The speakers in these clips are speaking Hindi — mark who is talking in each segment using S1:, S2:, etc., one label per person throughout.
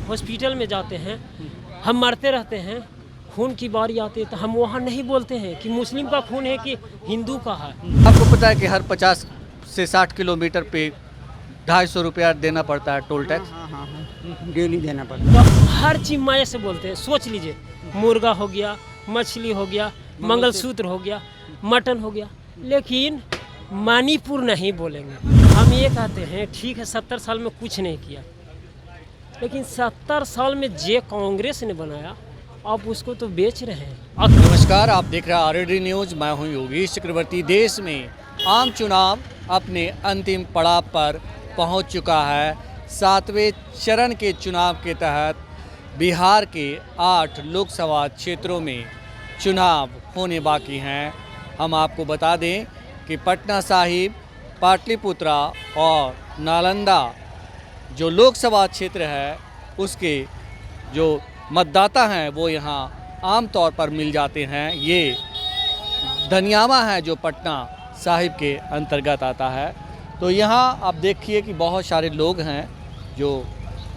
S1: हॉस्पिटल में जाते हैं, हम मरते रहते हैं, खून की बारी आती है तो हम वहाँ नहीं बोलते हैं कि मुस्लिम का खून है कि हिंदू का है।
S2: आपको पता है कि हर 50 से 60 किलोमीटर पे 250 रुपया देना पड़ता है टोल टैक्स।
S3: हाँ, डेली देना पड़ता
S1: तो हर चीज माया से बोलते हैं। सोच लीजिए, मुर्गा हो गया, मछली हो गया, मंगलसूत्र हो गया, मटन हो गया, लेकिन मणिपुर नहीं बोलेंगे। हम ये कहते हैं ठीक है 70 साल में कुछ नहीं किया, लेकिन 70 साल में जे कांग्रेस ने बनाया आप उसको तो बेच रहे हैं।
S2: नमस्कार, आप देख रहे हैं आरडी न्यूज। मैं हूं योगेश चक्रवर्ती। देश में आम चुनाव अपने अंतिम पड़ाव पर पहुंच चुका है। 7वें चरण के चुनाव के तहत बिहार के 8 लोकसभा क्षेत्रों में चुनाव होने बाकी हैं। हम आपको बता दें कि पटना साहिब, पाटलिपुत्रा और नालंदा जो लोकसभा क्षेत्र है उसके जो मतदाता हैं वो यहाँ आम तौर पर मिल जाते हैं। ये धनियामा है जो पटना साहिब के अंतर्गत आता है। तो यहाँ आप देखिए कि बहुत सारे लोग हैं जो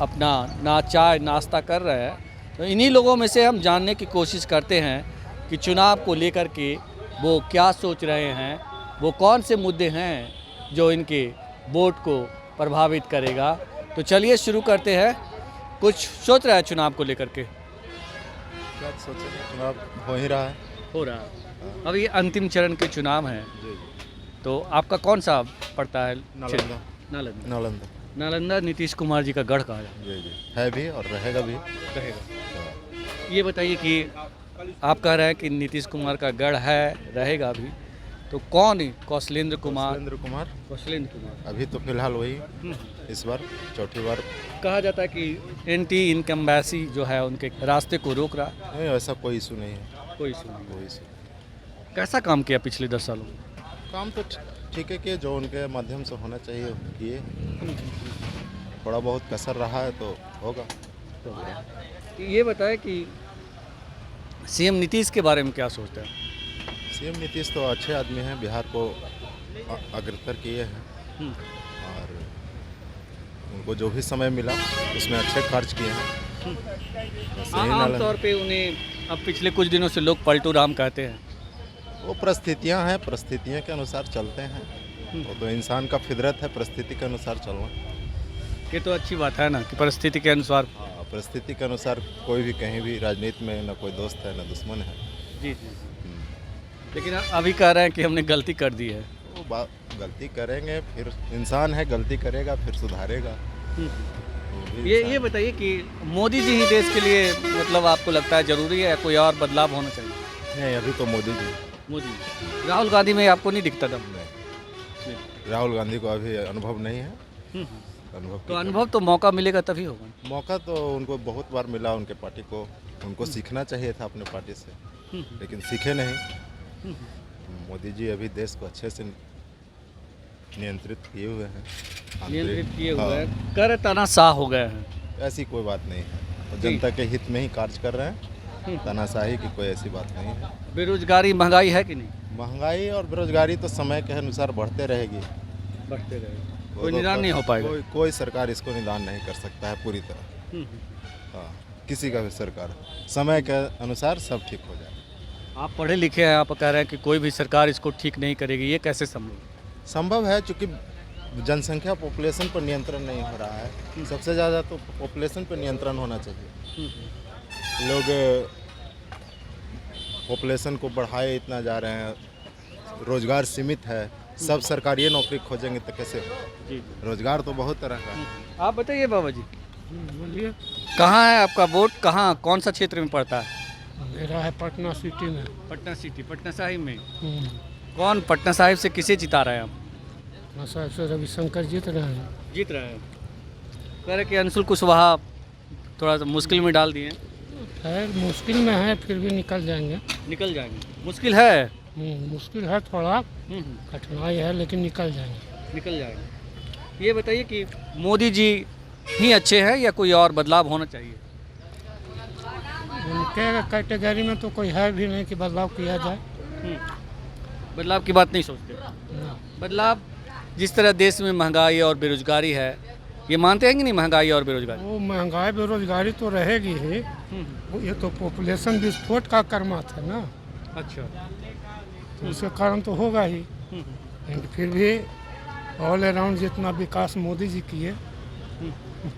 S2: अपना चाय नाश्ता कर रहे हैं। तो इन्हीं लोगों में से हम जानने की कोशिश करते हैं कि चुनाव को लेकर के वो क्या सोच रहे हैं, वो कौन से मुद्दे हैं जो इनके वोट को प्रभावित करेगा। तो चलिए शुरू करते हैं। कुछ सोच रहा है चुनाव को लेकर के?
S4: क्या सोचे, चुनाव हो ही रहा है।
S2: हो रहा है। अब ये अंतिम चरण के चुनाव हैं,
S4: जी
S2: तो आपका कौन सा पड़ता है?
S4: नालंदा।
S2: नालंदा।
S4: नालंदा।
S2: नालंदा नीतीश कुमार जी का गढ़ कहा
S4: जी जी है भी और रहेगा भी।
S2: रहेगा। ये बताइए कि आप कह रहे हैं कि नीतीश कुमार का गढ़ है, रहेगा भी, तो कौन? कौशलेंद्र कुमार। कौशलेंद्र कुमार
S4: अभी तो फिलहाल वही इस बार चौथी बार।
S2: कहा जाता है कि एंटी इनकम्बेंसी जो है उनके रास्ते को रोक रहा है।
S4: नहीं, ऐसा कोई इशू नहीं है।
S2: कोई इशू नहीं।
S4: कोई इशू।
S2: कैसा काम किया पिछले 10 सालों में?
S4: काम तो ठीक है कि जो उनके माध्यम से होना चाहिए किए। थोड़ा बहुत कसर रहा है तो होगा।
S2: ये बताएं कि सीएम नीतीश के बारे में क्या सोचते हैं?
S4: सीएम नीतीश तो अच्छे आदमी हैं, बिहार को अग्रसर किए हैं और उनको जो भी समय मिला उसमें अच्छे खर्च किए हैं। बस यही
S2: आम तौर पे उन्हें अब पिछले कुछ दिनों से लोग पलटू राम कहते हैं।
S4: वो परिस्थितियां हैं, परिस्थितियों के अनुसार चलते हैं। वो तो इंसान का फितरत है परिस्थिति के अनुसार चलना।
S2: ये तो अच्छी बात है ना कि परिस्थिति के अनुसार।
S4: हाँ, परिस्थिति के अनुसार कोई भी कहीं भी राजनीति में न कोई दोस्त है न दुश्मन है।
S2: जी जी। लेकिन अभी कह रहे हैं कि हमने गलती कर दी है।
S4: वो गलती करेंगे, फिर इंसान है, गलती करेगा फिर सुधारेगा।
S2: ये बताइए कि मोदी जी ही देश के लिए मतलब आपको लगता है ज़रूरी है या कोई और बदलाव होना चाहिए?
S4: नहीं, अभी तो मोदी जी।
S2: राहुल गांधी में आपको नहीं दिखता दम?
S4: नहीं, राहुल गांधी को अभी अनुभव नहीं है।
S2: तो अनुभव तो मौका मिलेगा तभी होगा।
S4: मौका तो उनको बहुत बार मिला, उनके पार्टी को। उनको सीखना चाहिए था अपने पार्टी से, लेकिन सीखे नहीं। मोदी जी अभी देश को अच्छे से नियंत्रित किए हुए हैं।
S2: कर तानाशाह हो गए हैं।
S4: ऐसी कोई बात नहीं है, तो जनता के हित में ही कार्य कर रहे हैं। तानाशाही की कोई ऐसी बात नहीं है।
S2: बेरोजगारी महंगाई है कि नहीं?
S4: महंगाई और बेरोजगारी तो समय के अनुसार बढ़ते रहेगी।
S2: बढ़ते रहेगी, कोई निदान नहीं हो पाएगा।
S4: कोई सरकार इसको निदान नहीं कर सकता है पूरी तरह। हाँ, किसी का भी सरकार, समय के अनुसार सब ठीक हो जाए।
S2: आप पढ़े लिखे हैं, आप कह रहे हैं कि कोई भी सरकार इसको ठीक नहीं करेगी, ये कैसे
S4: संभव है? चूँकि जनसंख्या पॉपुलेशन पर नियंत्रण नहीं हो रहा है। सबसे ज़्यादा तो पॉपुलेशन पर नियंत्रण होना चाहिए। लोग पॉपुलेशन को बढ़ाए इतना जा रहे हैं, रोजगार सीमित है। सब सरकारी नौकरी खोजेंगे तो कैसे हो? रोजगार तो बहुत तरह का है।
S2: आप बताइए बाबा जी,
S1: बोलिए।
S2: कहाँ है आपका वोट? कहाँ, कौन सा क्षेत्र में पड़ता है?
S1: मेरा है पटना सिटी में।
S2: पटना सिटी, पटना साहिब में। कौन पटना साहिब से किसे जिता रहे हैं आप?
S1: पटना साहिब से रविशंकर जीत रहे हैं।
S2: जीत रहे हैं। कह रहे कि अंशुल कुशवाहा थोड़ा सा मुश्किल में डाल दिए।
S1: खैर मुश्किल में है, फिर भी निकल जाएंगे।
S2: निकल जाएंगे। मुश्किल है?
S1: मुश्किल है, थोड़ा कठिनाई है, लेकिन निकल जाएंगे।
S2: निकल जाएंगे। ये बताइए कि मोदी जी ही अच्छे हैं या कोई और बदलाव होना चाहिए?
S1: उनके कैटेगरी में तो कोई है भी नहीं कि बदलाव किया जाए।
S2: बदलाव की बात नहीं सोचते? बदलाव, जिस तरह देश में महंगाई और बेरोजगारी है, ये मानते हैं कि नहीं महंगाई और बेरोजगारी?
S5: वो महंगाई बेरोजगारी तो रहेगी ही। ये तो पॉपुलेशन विस्फोट का कर्मा था ना,
S2: अच्छा।
S5: तो उसके कारण तो होगा ही। लेकिन फिर भी ऑल अराउंड जितना विकास मोदी जी किए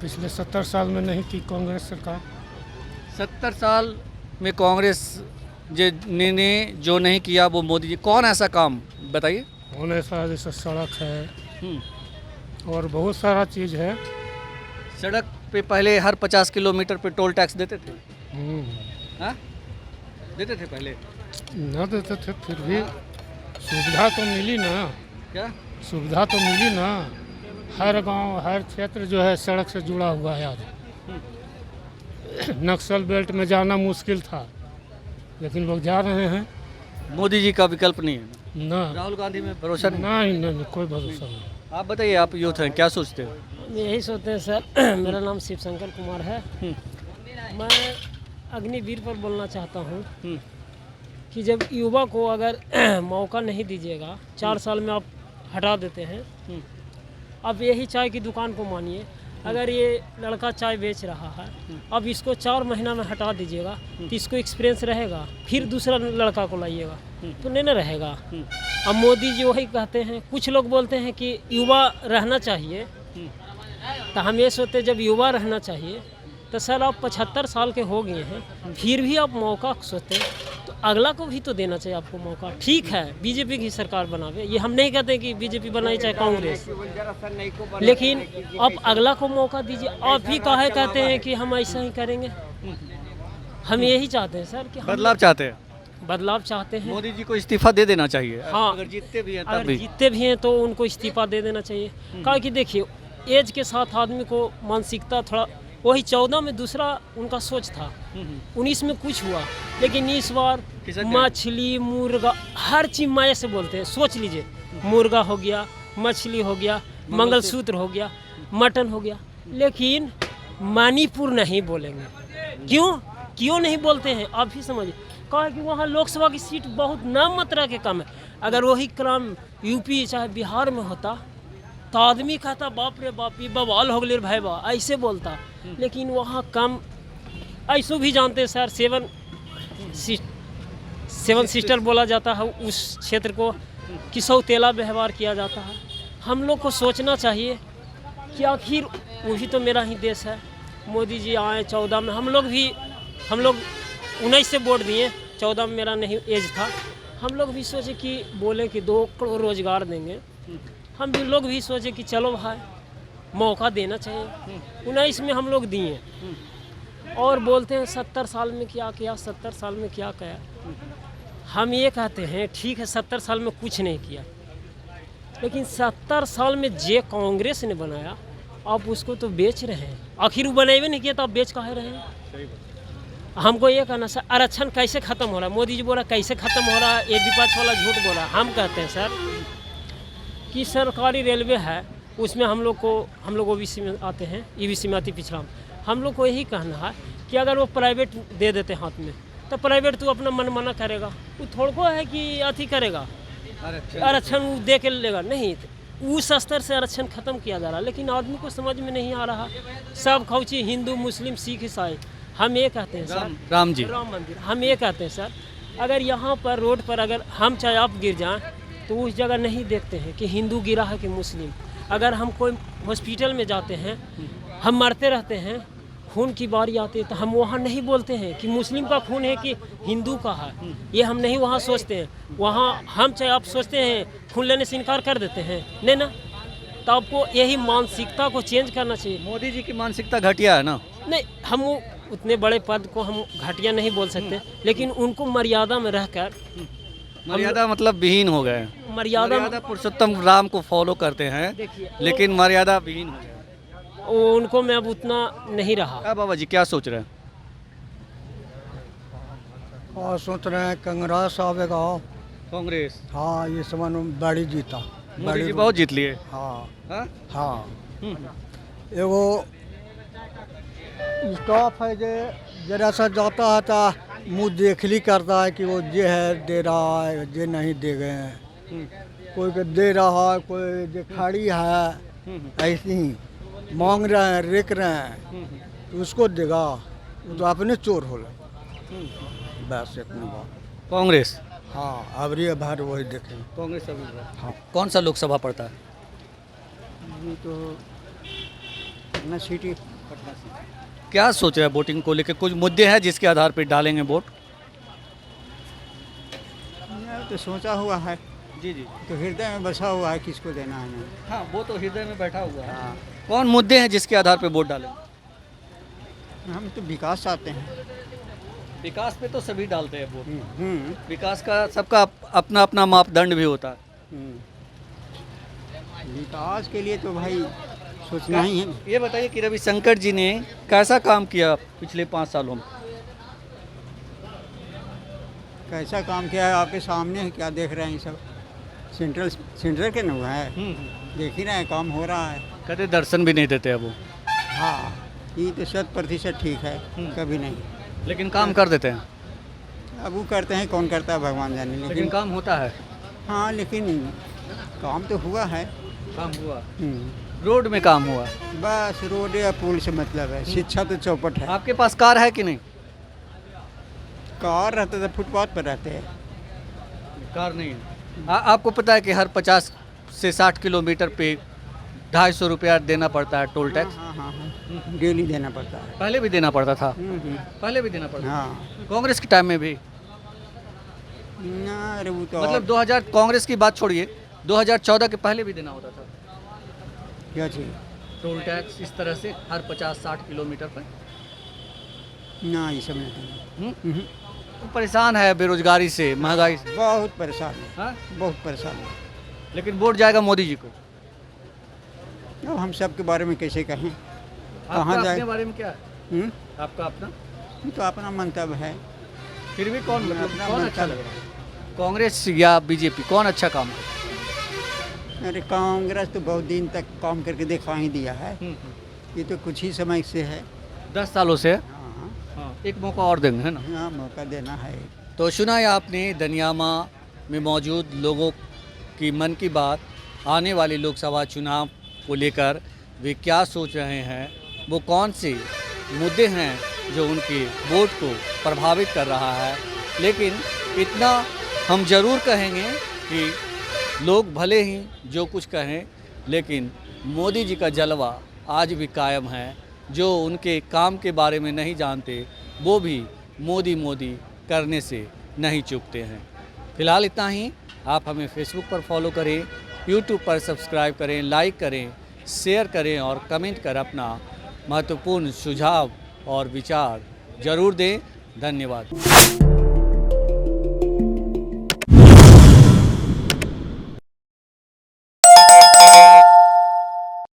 S5: पिछले 70 साल में नहीं की कांग्रेस सरकार।
S2: 70 साल में कांग्रेस ने जो नहीं किया वो मोदी जी, कौन ऐसा काम बताइए?
S5: होने सा जैसे सड़क है और बहुत सारा चीज़ है।
S2: सड़क पे पहले हर 50 किलोमीटर पे टोल टैक्स देते थे। हाँ, देते थे पहले।
S5: न देते थे फिर भी सुविधा तो मिली ना।
S2: क्या
S5: सुविधा तो मिली ना। हर गांव हर क्षेत्र जो है सड़क से जुड़ा हुआ है आज। नक्सल बेल्ट में जाना मुश्किल था लेकिन लोग जा रहे हैं।
S2: मोदी जी का विकल्प नहीं है
S5: ना
S2: राहुल गांधी में भरोसा नहीं?
S5: नहीं, कोई भरोसा नहीं।
S2: आप बताइए, आप यूथ हैं, क्या सोचते हो?
S1: हम यही सोचते हैं सर। मेरा नाम शिव शंकर कुमार है। मैं अग्निवीर पर बोलना चाहता हूँ कि जब युवा को अगर मौका नहीं दीजिएगा, 4 साल में आप हटा देते हैं। अब यही चाय की दुकान को मानिए, अगर ये लड़का चाय बेच रहा है, अब इसको 4 महीना में हटा दीजिएगा तो इसको एक्सपीरियंस रहेगा, फिर दूसरा लड़का को लाइएगा तो नहीं ना रहेगा। अब मोदी जी वही कहते हैं, कुछ लोग बोलते हैं कि युवा रहना चाहिए, तो हम ये सोचते हैं जब युवा रहना चाहिए तो सर आप 75 साल के हो गए हैं, फिर भी आप मौका सोचते हैं तो अगला को भी तो देना चाहिए आपको मौका। ठीक है बीजेपी की सरकार बनावे, ये हम नहीं कहते कि बीजेपी बनाई चाहे कांग्रेस, लेकिन आप अगला को मौका दीजिए। आप ही काहे कहते हैं कि हम ऐसा ही करेंगे? हम यही चाहते हैं सर कि हम
S2: बदलाव चाहते हैं?
S1: बदलाव चाहते हैं।
S2: मोदी जी को इस्तीफा दे देना चाहिए।
S1: हाँ,
S2: अगर जीतते भी हैं तब
S1: अगर
S2: भी।
S1: जीतते भी हैं तो उनको इस्तीफा दे देना चाहिए। कहा कि देखिए एज के साथ आदमी को मानसिकता थोड़ा, वही 14 में दूसरा उनका सोच था, 19 में कुछ हुआ, लेकिन इस बार मछली मुर्गा हर चीज माया से बोलते हैं। सोच लीजिए, मुर्गा हो गया, मछली हो गया, मंगलसूत्र हो गया, मटन हो गया, लेकिन मणिपुर नहीं बोलेंगे। क्यों नहीं बोलते हैं आप ही समझिए। कहा कि वहाँ लोकसभा की सीट बहुत नाम मात्रा के कम है। अगर वही क्रम यूपी चाहे बिहार में होता तो आदमी कहता बाप रे बाप ये बवाल हो गए भाई बा, ऐसे बोलता। लेकिन वहाँ कम, ऐसो भी जानते हैं सर, 7 सिस्टर बोला जाता है उस क्षेत्र को, कि सौतेला व्यवहार किया जाता है। हम लोग को सोचना चाहिए कि आखिर वही तो मेरा ही देश है। मोदी जी आए 14 में, हम लोग 19 से वोट दिए, 14 में मेरा नहीं एज था। हम लोग भी सोचे कि बोले कि 2 करोड़ रोजगार देंगे, हम भी लोग भी सोचे कि चलो भाई मौका देना चाहिए। 19 में हम लोग दिए और बोलते हैं 70 साल में क्या किया, 70 साल में क्या किया। हम ये कहते हैं ठीक है 70 साल में कुछ नहीं किया, लेकिन 70 साल में जे कांग्रेस ने बनाया आप उसको तो बेच रहे हैं। आखिर वो बनाए नहीं किया तो आप बेच काहे रहे हैं? हमको ये कहना सर, आरक्षण कैसे ख़त्म हो रहा है? मोदी जी बोला कैसे ख़त्म हो रहा है, ये विपक्ष वाला झूठ बोला। हम कहते हैं सर कि सरकारी रेलवे है, उसमें हम लोग ओबीसी में आते हैं, ईबीसी में आती पिछड़ा। हम लोग को यही कहना है कि अगर वो प्राइवेट दे देते हाथ में तो प्राइवेट तो अपना मनमाना करेगा, वो थोड़ा है कि अथी करेगा, आरक्षण वो दे के लेगा नहीं। उस स्तर से आरक्षण खत्म किया जा रहा है, लेकिन आदमी को समझ में नहीं आ रहा। सब खौची हिंदू मुस्लिम सिख ईसाई। हम ये कहते हैं सर,
S2: राम जी
S1: राम मंदिर, हम ये कहते हैं सर, अगर यहाँ पर रोड पर अगर हम चाहे आप गिर जाएं तो उस जगह नहीं देखते हैं कि हिंदू गिरा है कि मुस्लिम। अगर हम कोई हॉस्पिटल में जाते हैं, हम मरते रहते हैं, खून की बारी आती है तो हम वहाँ नहीं बोलते हैं कि मुस्लिम का खून है कि हिंदू का है, ये हम नहीं वहाँ सोचते हैं। वहाँ हम चाहे आप सोचते हैं खून लेने से इनकार कर देते हैं, नहीं ना। तो आपको यही मानसिकता को चेंज करना चाहिए।
S2: मोदी जी की मानसिकता घटिया है ना?
S1: नहीं, हम उतने बड़े पद को हम घटिया नहीं बोल सकते, लेकिन उनको मर्यादा में रहकर,
S2: मर्यादा मतलब विहीन हो गए।
S1: मर्यादा
S2: पुरुषोत्तम राम को फॉलो करते हैं, लेकिन मर्यादा विहीन हो गए।
S1: उनको मैं अब उतना नहीं रहा।
S2: क्या बाबा जी क्या सोच रहे हैं?
S3: और सोच रहे हैं कांग्रेस आवेगा।
S2: कांग्रेस?
S3: हाँ, ये समान बड़ी जीता।
S2: मोदी जी बहुत जीत लिए।
S3: हाँ
S2: हाँ?
S3: हाँ। एगो स्टाफ है जो जरा सा जाता है तो मुँह देखली करता है कि वो ये है दे रहा है, ये नहीं दे गए हैं। कोई को दे रहा है, कोई जो खड़ी है, ऐसी ही मांग रहे हैं, रेक रहे हैं, तो उसको देगा, वो तो अपने चोर होला। बस इतनी बात।
S2: कांग्रेस
S3: हाँ, अब ये बार वही देखेंगे।
S2: कांग्रेस अभी
S3: हाँ।
S2: कौन सा लोकसभा पड़ता है?
S3: ये तो अपना सिटी
S2: क्या सोच रहे हैं वोटिंग को लेकर? कुछ मुद्दे हैं जिसके आधार पर डालेंगे वोट?
S3: तो सोचा हुआ है,
S2: जी जी।
S3: तो हृदय में बसा हुआ है किसको देना है।
S2: हाँ, वो तो हृदय में बैठा हुआ है।
S3: हाँ,
S2: कौन मुद्दे हैं जिसके आधार पर वोट डालेंगे?
S3: हम तो विकास चाहते हैं।
S2: विकास पे तो सभी डालते हैं वोट। विकास का सबका अपना अपना मापदंड भी होता है।
S3: विकास के लिए तो भाई सोचना ही है।
S2: ये बताइए कि रविशंकर जी ने कैसा काम किया पिछले 5 सालों में?
S3: कैसा काम किया है आपके सामने है, क्या देख रहे हैं ये सब? सेंट्रल के न हुआ है, देख ही रहे हैं, काम हो रहा है।
S2: कभी दर्शन भी नहीं देते अब वो,
S3: हाँ, ये तो 100% ठीक है, कभी नहीं।
S2: लेकिन काम कर देते हैं।
S3: अब वो करते हैं, कौन करता है भगवान जाने।
S2: लेकिन काम होता है।
S3: हाँ, लेकिन काम तो हुआ है।
S2: काम हुआ, रोड में काम हुआ।
S3: बस रोड या पुल से मतलब है, शिक्षा तो चौपट है।
S2: आपके पास कार है कि नहीं?
S3: कार रहता था, फुटपाथ पर रहते हैं।
S2: कार नहीं है। आपको पता है कि हर 50 से 60 किलोमीटर पे 250 रुपया देना पड़ता है टोल टैक्स?
S3: हाँ हाँ हाँ, डेली देना पड़ता है।
S2: पहले भी देना पड़ता था। पहले भी देना पड़ता था।
S3: हाँ,
S2: कांग्रेस के टाइम में भी।
S3: ना अरे वो तो
S2: मतलब 2000 कांग्रेस की बात छोड़िए, 2014 के पहले भी देना होता था
S3: क्या चीज़?
S2: टोल टैक्स इस तरह से हर 50-60 किलोमीटर पर।
S3: ना ये सब नहीं।
S2: तो परेशान है बेरोजगारी से, महंगाई से।
S3: बहुत परेशान है,
S2: हाँ?
S3: बहुत परेशान है।
S2: लेकिन वोट जाएगा मोदी जी को।
S3: अब हम सब के बारे में कैसे कहें,
S2: आपका
S3: कहाँ जाए?
S2: अपने बारे में क्या है? आपका अपना?
S3: ये तो अपना मंतव्य है।
S2: फिर भी कौन मतलब
S3: अपना
S2: कौन
S3: मन
S2: अच्छा
S3: का-
S2: लग रहा है? कांग्रेस या बीजेपी, कौन अच्छा काम करे?
S3: अरे कांग्रेस तो बहुत दिन तक काम करके दिखा ही दिया है, ये तो कुछ ही समय से है।
S2: 10 सालों से।
S3: हाँ,
S2: हाँ, एक मौका और देंगे, है ना?
S3: हाँ, मौका देना है।
S2: तो सुना है आपने दनियामा में मौजूद लोगों की मन की बात। आने वाले लोकसभा चुनाव को लेकर वे क्या सोच रहे हैं, वो कौन से मुद्दे हैं जो उनके वोट को प्रभावित कर रहा है। लेकिन इतना हम ज़रूर कहेंगे कि लोग भले ही जो कुछ कहें, लेकिन मोदी जी का जलवा आज भी कायम है। जो उनके काम के बारे में नहीं जानते, वो भी मोदी मोदी करने से नहीं चूकते हैं। फिलहाल इतना ही। आप हमें फेसबुक पर फॉलो करें, यूट्यूब पर सब्सक्राइब करें, लाइक करें, शेयर करें और कमेंट कर अपना महत्वपूर्ण सुझाव और विचार ज़रूर दें। धन्यवाद।